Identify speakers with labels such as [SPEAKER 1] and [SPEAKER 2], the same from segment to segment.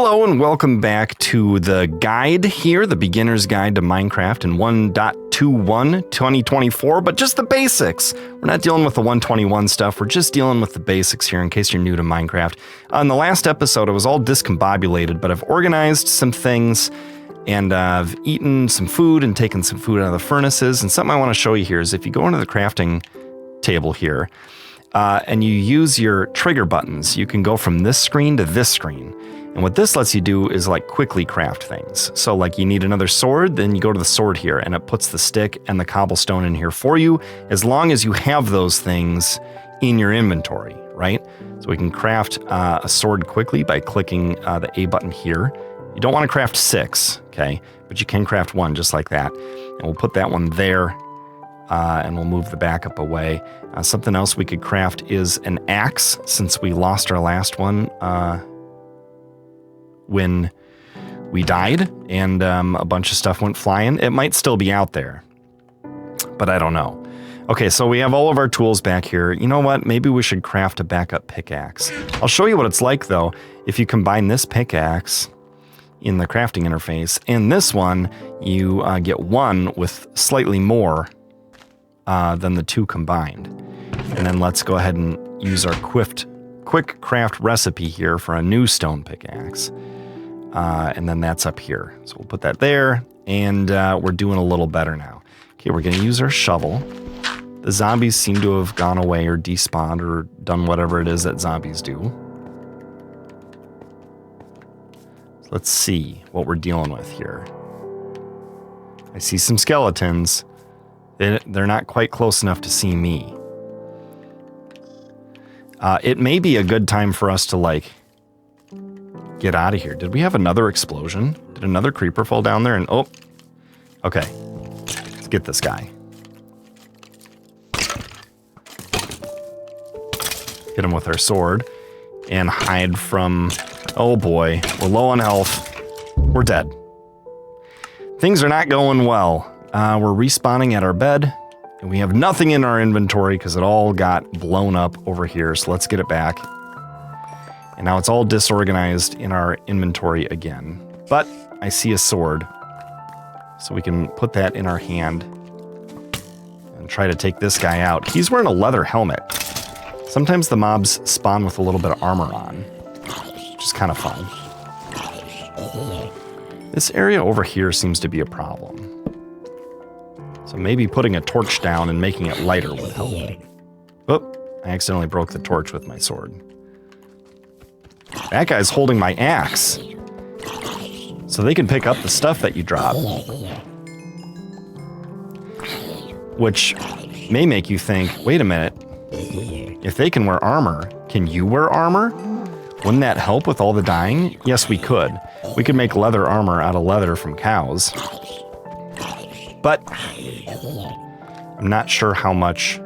[SPEAKER 1] Hello and welcome back to the guide here, the beginner's guide to Minecraft in 1.21 2024, but just the basics. We're not dealing with the 121 stuff, we're just dealing with the basics here in case you're new to Minecraft. On the last episode, it was all discombobulated, but I've organized some things and I've eaten some food and taken some food out of the furnaces. And something I want to show you here is if you go into the crafting table here and you use your trigger buttons, you can go from this screen to this screen. And what this lets you do is like quickly craft things. So like you need another sword, then you go to the sword here and it puts the stick and the cobblestone in here for you, as long as you have those things in your inventory, right? So we can craft a sword quickly by clicking the A button here. You don't want to craft 6, okay? But you can craft 1 just like that. And we'll put that one there and we'll move the backup away. Something else we could craft is an axe, since we lost our last one when we died and a bunch of stuff went flying. It might still be out there, but I don't know. Okay, so we have all of our tools back here. You know what? Maybe we should craft a backup pickaxe. I'll show you what it's like though if you combine this pickaxe in the crafting interface and this one, you get one with slightly more than the two combined. And then let's go ahead and use our quick craft recipe here for a new stone pickaxe. And then that's up here. So we'll put that there, and we're doing a little better now. Okay, we're gonna use our shovel. The zombies seem to have gone away or despawned or done whatever it is that zombies do. So let's see what we're dealing with here. I see some skeletons. They're not quite close enough to see me. It may be a good time for us to like get out of here. Did we have another explosion? Did another creeper fall down there? And oh, okay. Let's get this guy. Hit him with our sword and hide from, oh boy, we're low on health. We're dead. Things are not going well. We're respawning at our bed and we have nothing in our inventory because it all got blown up over here. So let's get it back. And now it's all disorganized in our inventory again. But I see a sword. So we can put that in our hand and try to take this guy out. He's wearing a leather helmet. Sometimes the mobs spawn with a little bit of armor on, which is kind of fun. This area over here seems to be a problem. So maybe putting a torch down and making it lighter would help. Oh, I accidentally broke the torch with my sword. That guy's holding my axe, so they can pick up the stuff that you drop. Which may make you think, wait a minute, if they can wear armor, can you wear armor? Wouldn't that help with all the dying? Yes, we could. We could make leather armor out of leather from cows. But I'm not sure how much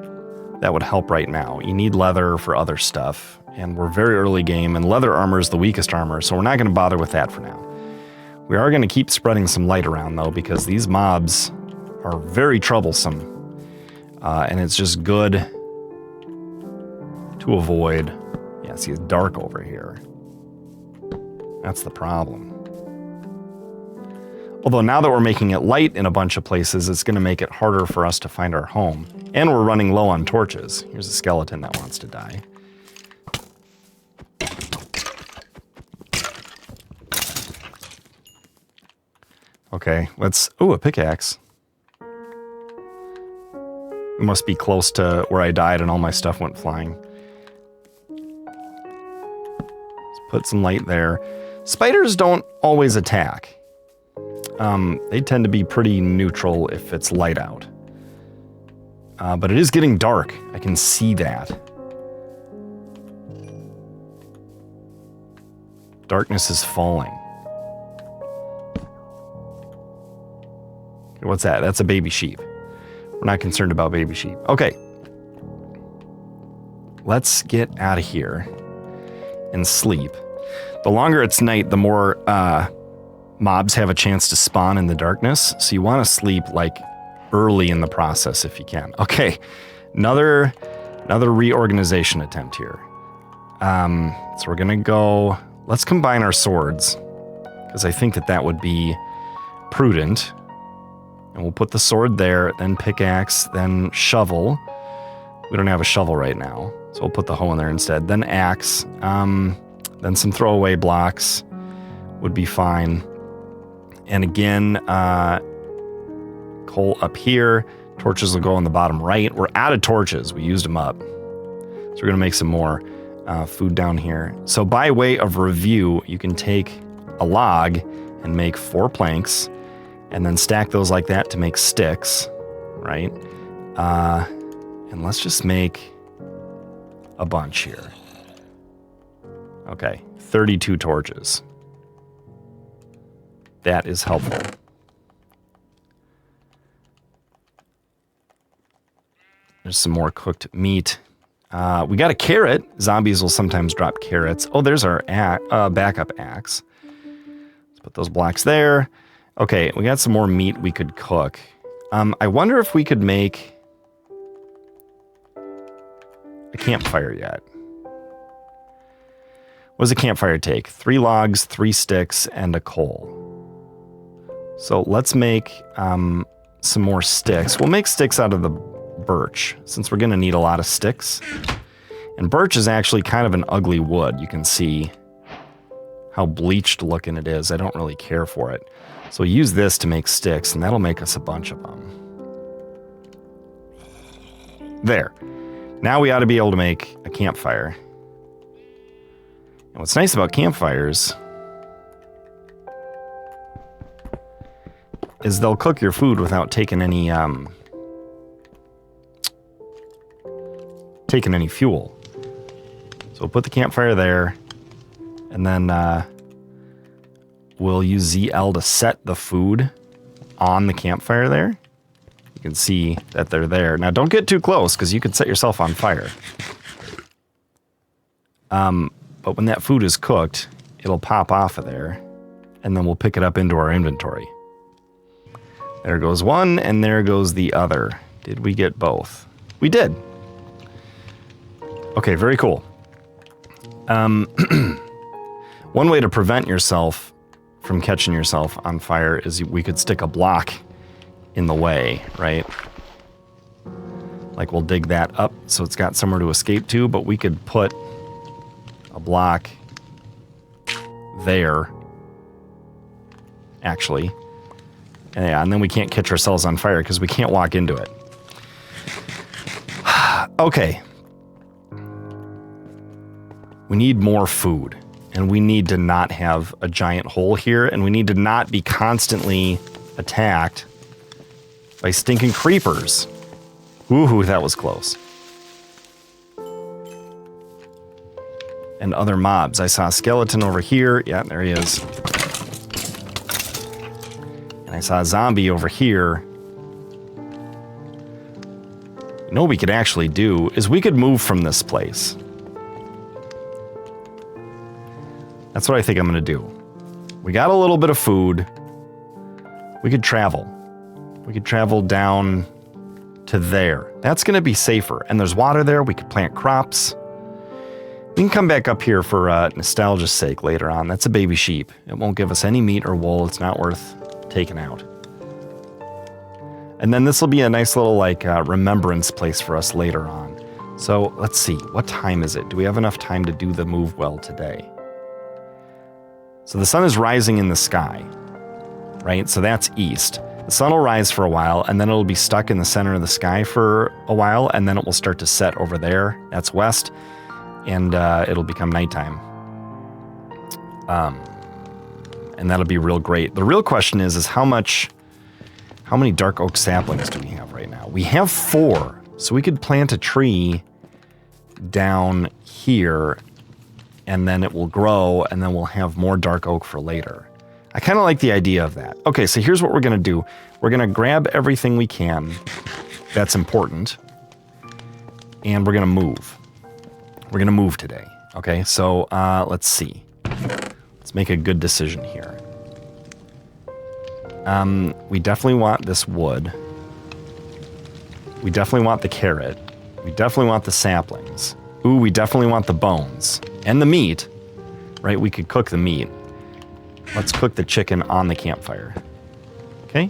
[SPEAKER 1] that would help right now. You need leather for other stuff. And we're very early game, and leather armor is the weakest armor, so we're not going to bother with that for now. We are going to keep spreading some light around, though, because these mobs are very troublesome. And it's just good to avoid. Yeah, see, it's dark over here. That's the problem. Although now that we're making it light in a bunch of places, it's going to make it harder for us to find our home. And we're running low on torches. Here's a skeleton that wants to die. Okay, let's... Ooh, a pickaxe. It must be close to where I died and all my stuff went flying. Let's put some light there. Spiders don't always attack. They tend to be pretty neutral if it's light out. But it is getting dark. I can see that. Darkness is falling. What's that? That's a baby sheep. We're not concerned about baby sheep. Okay. Let's get out of here and sleep. The longer it's night, the more mobs have a chance to spawn in the darkness. So you want to sleep like early in the process if you can. Okay. Another reorganization attempt here. So we're going to go... Let's combine our swords. because I think that that would be prudent. And we'll put the sword there, then pickaxe, then shovel. We don't have a shovel right now, so we'll put the hoe in there instead. Then axe, then some throwaway blocks would be fine. And again, coal up here. Torches will go on the bottom right. We're out of torches. We used them up. So we're going to make some more food down here. So by way of review, you can take a log and make 4 planks and then stack those like that to make sticks, right? And let's just make a bunch here. Okay, 32 torches. That is helpful. There's some more cooked meat. We got a carrot. Zombies will sometimes drop carrots. Oh, there's our backup axe. Let's put those blocks there. Okay, we got some more meat we could cook. I wonder if we could make a campfire yet. What does a campfire take? 3 logs, 3 sticks, and a coal. So let's make some more sticks. We'll make sticks out of the birch, since we're going to need a lot of sticks. And birch is actually kind of an ugly wood. You can see how bleached looking it is. I don't really care for it. So use this to make sticks, and that'll make us a bunch of them. There. Now we ought to be able to make a campfire. And what's nice about campfires is they'll cook your food without taking any fuel. So we'll put the campfire there, and then we'll use ZL to set the food on the campfire there. You can see that they're there. Now don't get too close, because you could set yourself on fire. But when that food is cooked, it'll pop off of there, and then we'll pick it up into our inventory. There goes one, and there goes the other. Did we get both? We did. Okay, very cool. One way to prevent yourself from catching yourself on fire is we could stick a block in the way, right? Like we'll dig that up so it's got somewhere to escape to, but we could put a block there, actually. Yeah, and then we can't catch ourselves on fire because we can't walk into it. Okay. We need more food, and we need to not have a giant hole here, and we need to not be constantly attacked by stinking creepers. Ooh, that was close. And other mobs. I saw a skeleton over here. Yeah, there he is. And I saw a zombie over here. You know what we could actually do is we could move from this place. That's what I think I'm going to do. We got a little bit of food. We could travel. We could travel down to there. That's going to be safer. And there's water there. We could plant crops. We can come back up here for nostalgia's sake later on. That's a baby sheep. It won't give us any meat or wool. It's not worth taking out. And then this will be a nice little remembrance place for us later on. So let's see. What time is it? Do we have enough time to do the move well today? So the sun is rising in the sky, right? So that's east. The sun will rise for a while, and then it'll be stuck in the center of the sky for a while, and then it will start to set over there. That's west, and it'll become nighttime. And that'll be real great. The real question is how many dark oak saplings do we have right now? We have 4, so we could plant a tree down here, and then it will grow, and then we'll have more dark oak for later. I kind of like the idea of that. Okay, so here's what we're going to do. We're going to grab everything we can that's important, and we're going to move. We're going to move today. Okay, so let's see. Let's make a good decision here. We definitely want this wood. We definitely want the carrot. We definitely want the saplings. Ooh, we definitely want the bones. And the meat. Right, we could cook the meat. let's cook the chicken on the campfire. Okay.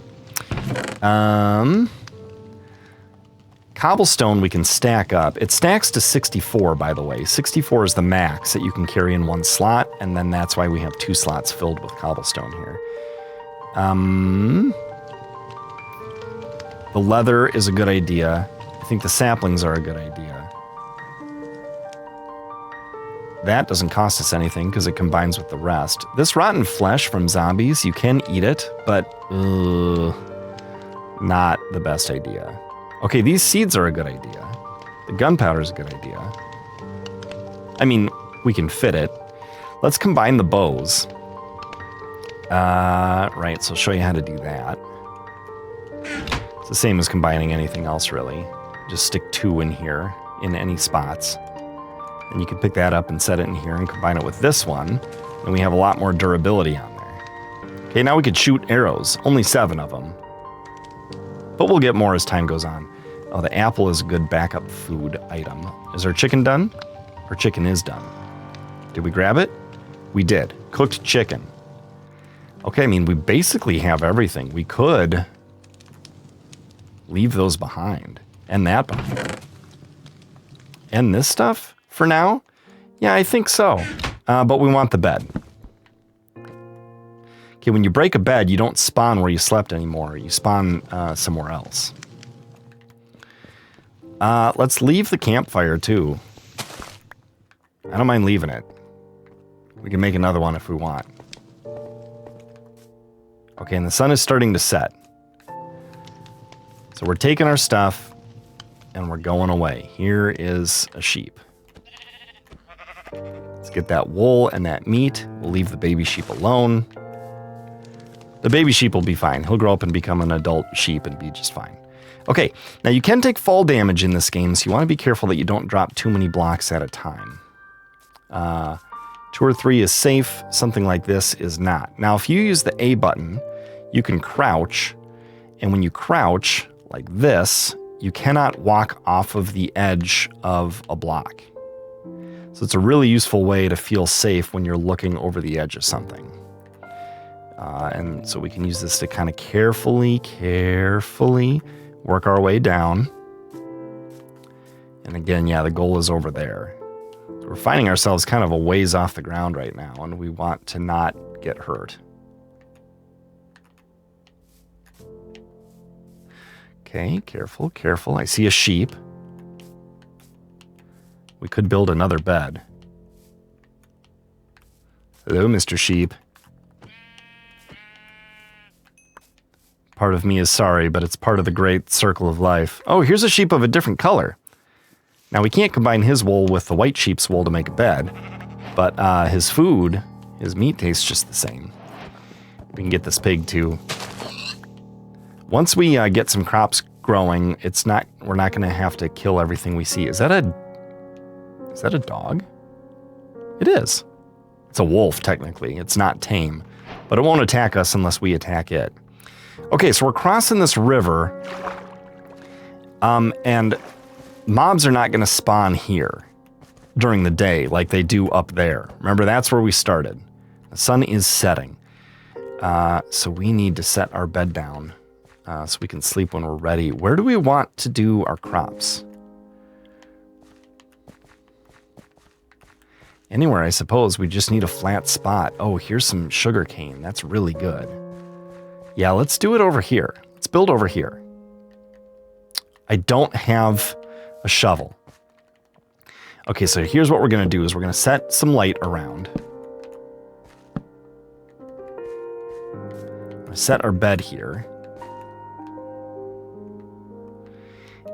[SPEAKER 1] Cobblestone we can stack up. It stacks to 64, by the way. 64 is the max that you can carry in one slot, and then that's why we have 2 slots filled with cobblestone here. The leather is a good idea. I think the saplings are a good idea. That doesn't cost us anything because it combines with the rest. This rotten flesh from zombies, you can eat it, but not the best idea. Okay, these seeds are a good idea. The gunpowder is a good idea. I mean, we can fit it. Let's combine the bows. Right, so I'll show you how to do that. It's the same as combining anything else, really. Just stick 2 in here, in any spots. And you can pick that up and set it in here and combine it with this one. And we have a lot more durability on there. Okay, now we could shoot arrows. Only 7 of them. But we'll get more as time goes on. Oh, the apple is a good backup food item. Is our chicken done? Our chicken is done. Did we grab it? We did. Cooked chicken. Okay, I mean, we basically have everything. We could leave those behind. And that behind. And this stuff for now? Yeah, I think so. But we want the bed. Okay, when you break a bed, you don't spawn where you slept anymore. You spawn somewhere else. Let's leave the campfire, too. I don't mind leaving it. We can make another one if we want. Okay, and the sun is starting to set. So we're taking our stuff, and we're going away. Here is a sheep. Let's get that wool and that meat. We'll leave the baby sheep alone. The baby sheep will be fine. He'll grow up and become an adult sheep and be just fine. Okay, now you can take fall damage in this game, so you want to be careful that you don't drop too many blocks at a time. 2 or 3 is safe. Something like this is not. Now, if you use the A button, you can crouch, and when you crouch like this, you cannot walk off of the edge of a block. So it's a really useful way to feel safe when you're looking over the edge of something. And so we can use this to kind of carefully work our way down. And again, yeah, the goal is over there. So we're finding ourselves kind of a ways off the ground right now, and we want to not get hurt. Okay, careful. I see a sheep. We could build another bed. Hello, Mr. Sheep. Part of me is sorry, but it's part of the great circle of life. Oh, here's a sheep of a different color. Now, we can't combine his wool with the white sheep's wool to make a bed, but his food, his meat tastes just the same. We can get this pig, too. Once we get some crops growing, we're not going to have to kill everything we see. Is that a dog? It is. It's a wolf, technically. It's not tame, but it won't attack us unless we attack it. Okay, so we're crossing this river, and mobs are not going to spawn here during the day like they do up there. Remember, that's where we started. The sun is setting, so we need to set our bed down so we can sleep when we're ready. Where do we want to do our crops? Anywhere, I suppose. We just need a flat spot. Oh, here's some sugar cane. That's really good. Yeah, let's do it over here. Let's build over here. I don't have a shovel. Okay, so here's what we're going to do is we're going to set some light around. I'm going to set our bed here.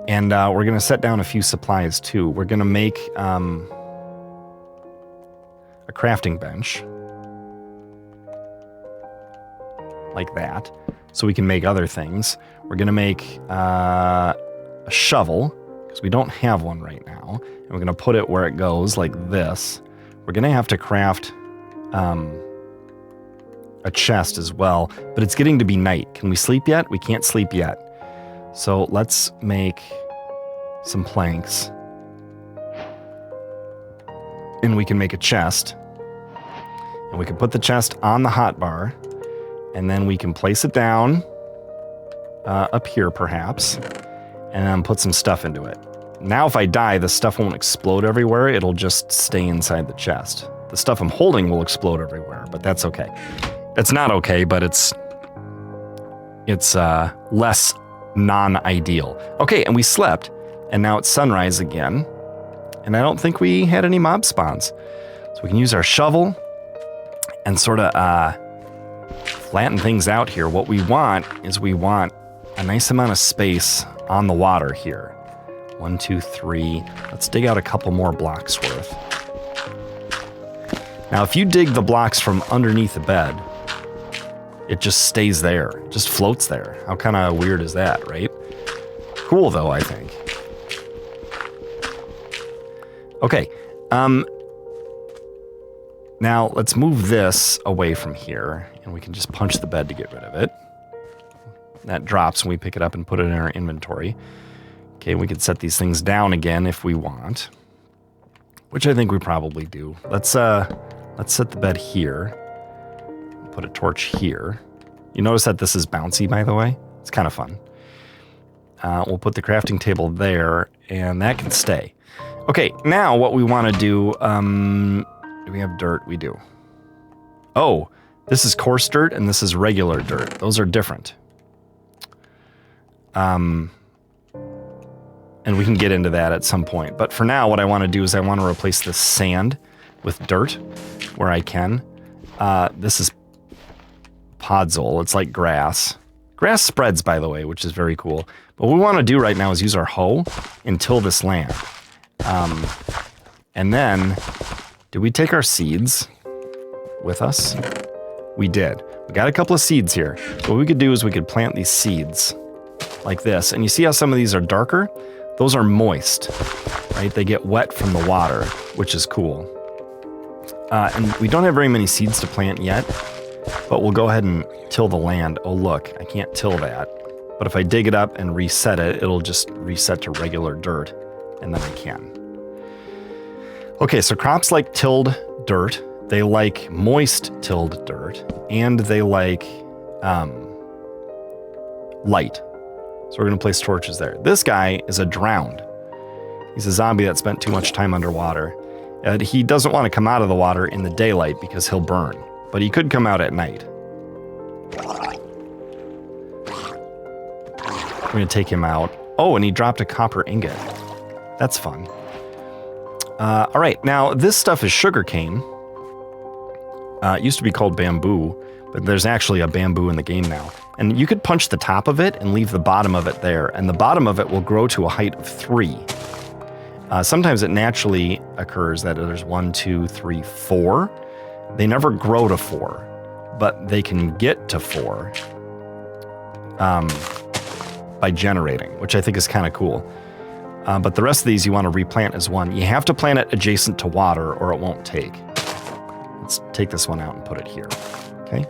[SPEAKER 1] And we're going to set down a few supplies too. We're going to make a crafting bench. Like that, so we can make other things. We're going to make a shovel, because we don't have one right now, and we're going to put it where it goes, like this. We're going to have to craft a chest as well, but it's getting to be night. Can we sleep yet? We can't sleep yet. So let's make some planks, and we can make a chest. And we can put the chest on the hotbar, and then we can place it down up here, perhaps, and then put some stuff into it. Now, if I die, the stuff won't explode everywhere. It'll just stay inside the chest. The stuff I'm holding will explode everywhere, but that's okay. It's not okay, but it's less non-ideal. Okay, and we slept, and now it's sunrise again, and I don't think we had any mob spawns. So we can use our shovel and sort of flatten things out here. What we want is we want a nice amount of space on the water here. 1, 2, 3. Let's dig out a couple more blocks worth. Now, if you dig the blocks from underneath the bed, it just stays there. It just floats there. How kind of weird is that, right? Cool, though, I think. Okay. Now, let's move this away from here, and we can just punch the bed to get rid of it. That drops when we pick it up and put it in our inventory. Okay, we can set these things down again if we want, which I think we probably do. Let's set the bed here. Put a torch here. You notice that this is bouncy, by the way? It's kind of fun. We'll put the crafting table there, and that can stay. Okay, now what we want to do, do we have dirt? We do. Oh, this is coarse dirt, and this is regular dirt. Those are different. And we can get into that at some point. But for now, what I want to do is I want to replace the sand with dirt where I can. This is podzol. It's like grass. Grass spreads, by the way, which is very cool. But what we want to do right now is use our hoe and till this land. And then, did we take our seeds with us? We did. We got a couple of seeds here. So what we could do is we could plant these seeds like this. And you see how some of these are darker? Those are moist, right? They get wet from the water, which is cool. And we don't have very many seeds to plant yet, but we'll go ahead and till the land. Oh, look, I can't till that. But if I dig it up and reset it, it'll just reset to regular dirt, and then I can. Okay, so crops like tilled dirt. They like moist tilled dirt, and they like light. So we're going to place torches there. This guy is a drowned. He's a zombie that spent too much time underwater. He doesn't want to come out of the water in the daylight because he'll burn, but he could come out at night. We're going to take him out. Oh, and he dropped a copper ingot. That's fun. All right, now this stuff is sugarcane. It used to be called bamboo, but there's actually a bamboo in the game now. And you could punch the top of it and leave the bottom of it there, and the bottom of it will grow to a height of 3. Sometimes it naturally occurs that there's 1, 2, 3, 4. They never grow to 4, but they can get to 4 by generating, which I think is kind of cool. But the rest of these you want to replant as 1. You have to plant it adjacent to water or it won't take. Let's take this one out and put it here. Okay.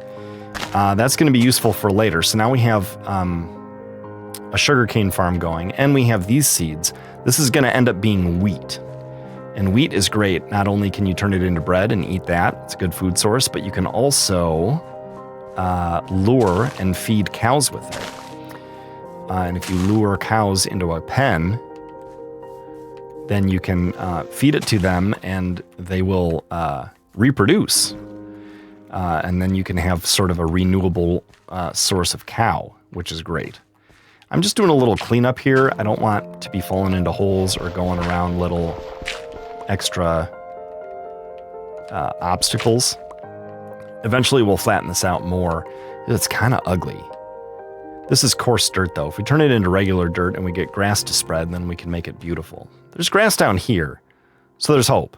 [SPEAKER 1] That's going to be useful for later. So now we have a sugarcane farm going, and we have these seeds. This is going to end up being wheat. And wheat is great. Not only can you turn it into bread and eat that, it's a good food source, but you can also lure and feed cows with it. And if you lure cows into a pen, then you can feed it to them and they will reproduce. And then you can have sort of a renewable source of cow, which is great. I'm just doing a little cleanup here. I don't want to be falling into holes or going around little extra obstacles. Eventually we'll flatten this out more. It's kind of ugly. This is coarse dirt though. If we turn it into regular dirt and we get grass to spread, then we can make it beautiful. There's grass down here, so there's hope,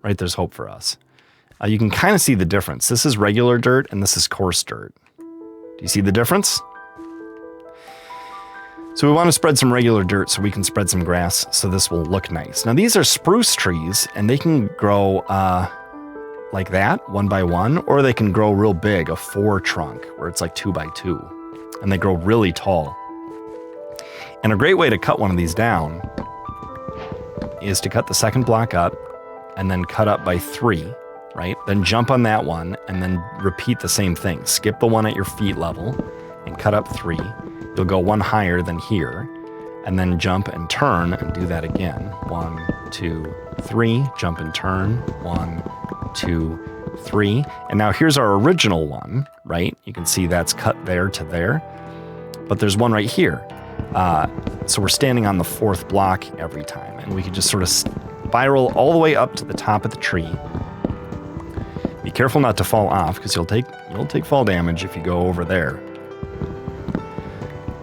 [SPEAKER 1] right? There's hope for us. You can kind of see the difference. This is regular dirt and this is coarse dirt. Do you see the difference? So we want to spread some regular dirt so we can spread some grass so this will look nice. Now these are spruce trees and they can grow like that, 1 by 1, or they can grow real big, a 4 trunk where it's like 2 by 2, and they grow really tall. And a great way to cut one of these down is to cut the second block up and then cut up by 3 right? Then jump on that one and then repeat the same thing. Skip the one at your feet level and cut up 3. You'll go one higher than here and then jump and turn and do that again. 1, 2, 3, jump and turn. 1, 2, 3. And now here's our original one, right? You can see that's cut there to there, but there's one right here. So we're standing on the 4th block every time, and we can just sort of spiral all the way up to the top of the tree. Be careful not to fall off, because you'll take fall damage if you go over there.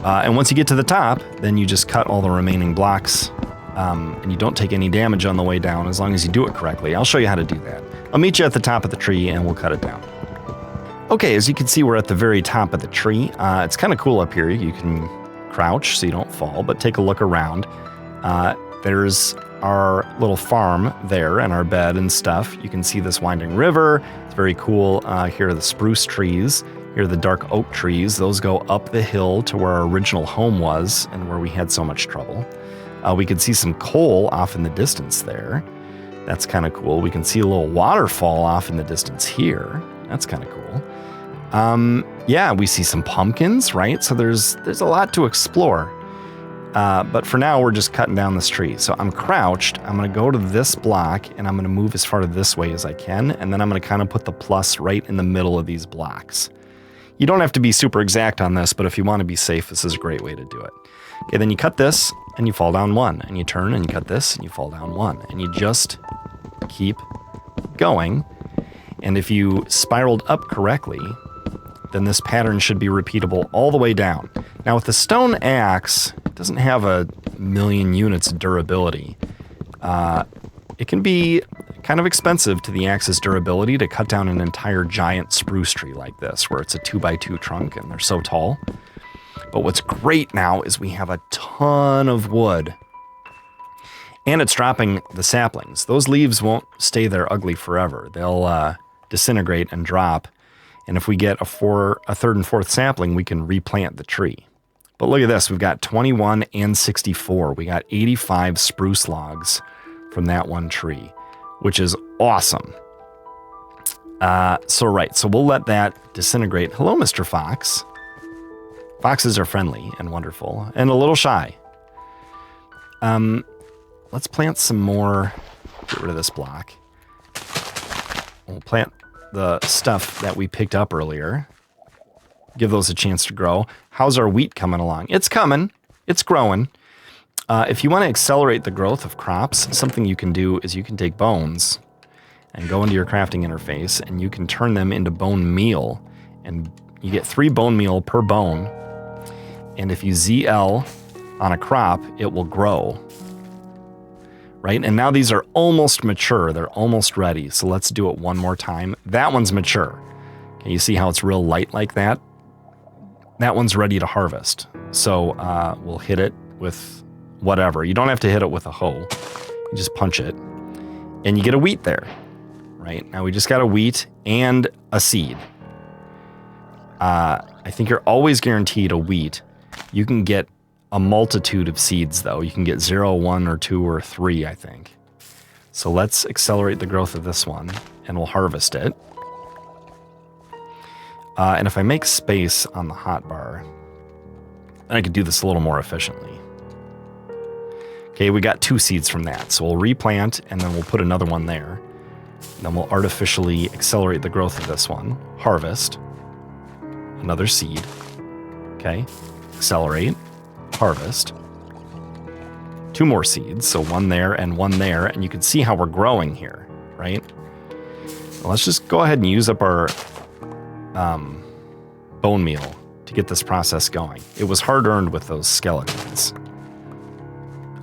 [SPEAKER 1] And once you get to the top, then you just cut all the remaining blocks, and you don't take any damage on the way down as long as you do it correctly. I'll show you how to do that. I'll meet you at the top of the tree, and we'll cut it down. Okay, as you can see, we're at the very top of the tree. It's kind of cool up here. You can crouch so you don't fall, but take a look around. There's our little farm there and our bed and stuff. You can see this winding river. It's very cool. Here are the spruce trees. Here are the dark oak trees. Those go up the hill to where our original home was and where we had so much trouble. We could see some coal off in the distance there. That's kind of cool. We can see a little waterfall off in the distance here. That's kind of cool. Yeah, we see some pumpkins, right? So there's a lot to explore. But for now, we're just cutting down this tree. So I'm crouched. I'm going to go to this block, and I'm going to move as far this way as I can. And then I'm going to kind of put the plus right in the middle of these blocks. You don't have to be super exact on this, but if you want to be safe, this is a great way to do it. Okay, then you cut this, and you fall down 1. And you turn, and you cut this, and you fall down 1. And you just keep going. And if you spiraled up correctly, then this pattern should be repeatable all the way down. Now with the stone axe, it doesn't have a million units of durability. It can be kind of expensive to the axe's durability to cut down an entire giant spruce tree like this, where it's a 2x2 trunk and they're so tall. But what's great now is we have a ton of wood. And it's dropping the saplings. Those leaves won't stay there ugly forever. They'll disintegrate and drop. And if we get a 3rd and 4th sapling, we can replant the tree. But look at this. We've got 21 and 64. We got 85 spruce logs from that one tree, which is awesome. So we'll let that disintegrate. Hello, Mr. Fox. Foxes are friendly and wonderful and a little shy. Let's plant some more. Get rid of this block. We'll plant the stuff that we picked up earlier. Give those a chance to grow. How's our wheat coming along? It's coming. It's growing. If you want to accelerate the growth of crops, something you can do is you can take bones and go into your crafting interface, and you can turn them into bone meal. And you get 3 bone meal per bone. And if you ZL on a crop, it will grow. Right? And now these are almost mature. They're almost ready. So let's do it one more time. That one's mature. Okay, you see how it's real light like that? That one's ready to harvest. So we'll hit it with whatever. You don't have to hit it with a hoe. You just punch it. And you get a wheat there. Right? Now we just got a wheat and a seed. I think you're always guaranteed a wheat. You can get a multitude of seeds, though. You can get 0, 1, or 2, or 3, I think. So let's accelerate the growth of this one, and we'll harvest it. And if I make space on the hotbar, then I could do this a little more efficiently. Okay, we got 2 seeds from that, so we'll replant, and then we'll put another one there. And then we'll artificially accelerate the growth of this one. Harvest. Another seed. Okay, accelerate. Harvest. 2 more seeds, so 1 there and 1 there, and you can see how we're growing here, right? Well, let's just go ahead and use up our bone meal to get this process going. It was hard-earned with those skeletons.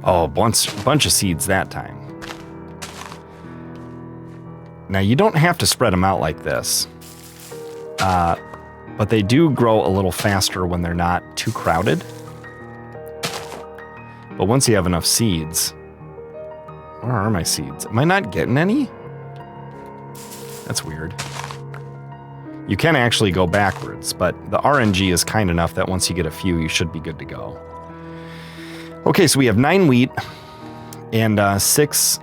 [SPEAKER 1] Oh, a bunch of seeds that time. Now, you don't have to spread them out like this, but they do grow a little faster when they're not too crowded. But once you have enough seeds, where are my seeds? Am I not getting any? That's weird. You can actually go backwards, but the RNG is kind enough that once you get a few, you should be good to go. Okay, so we have 9 wheat and 6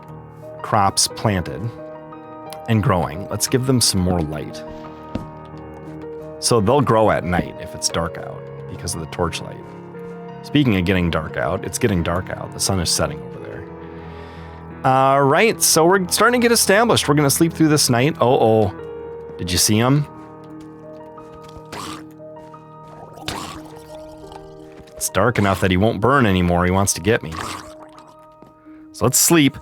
[SPEAKER 1] crops planted. and growing. Let's give them some more light. So they'll grow at night if it's dark out because of the torchlight. Speaking of getting dark out, it's getting dark out. The sun is setting over there. All right, so we're starting to get established. We're going to sleep through this night. Oh, did you see him? It's dark enough that he won't burn anymore. He wants to get me. So let's sleep,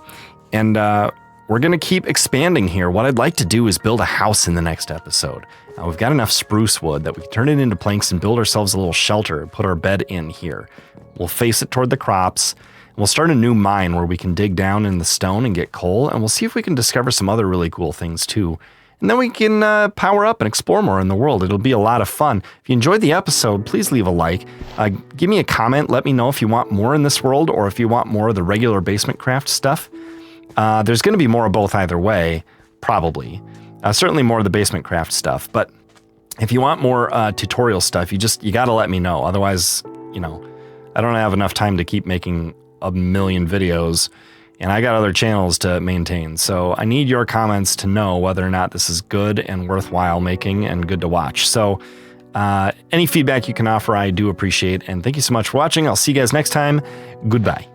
[SPEAKER 1] and we're going to keep expanding here. What I'd like to do is build a house in the next episode. We've got enough spruce wood that we can turn it into planks and build ourselves a little shelter and put our bed in here. We'll face it toward the crops, and we'll start a new mine where we can dig down in the stone and get coal, and we'll see if we can discover some other really cool things too. And then we can power up and explore more in the world. It'll be a lot of fun. If you enjoyed the episode, please leave a like. Give me a comment. Let me know if you want more in this world or if you want more of the regular basement craft stuff. There's going to be more of both either way, probably. Certainly more of the basement craft stuff. But if you want more tutorial stuff, you got to let me know. Otherwise, I don't have enough time to keep making a million videos. And I got other channels to maintain, so I need your comments to know whether or not this is good and worthwhile making and good to watch. So any feedback you can offer, I do appreciate. And thank you so much for watching. I'll see you guys next time. Goodbye.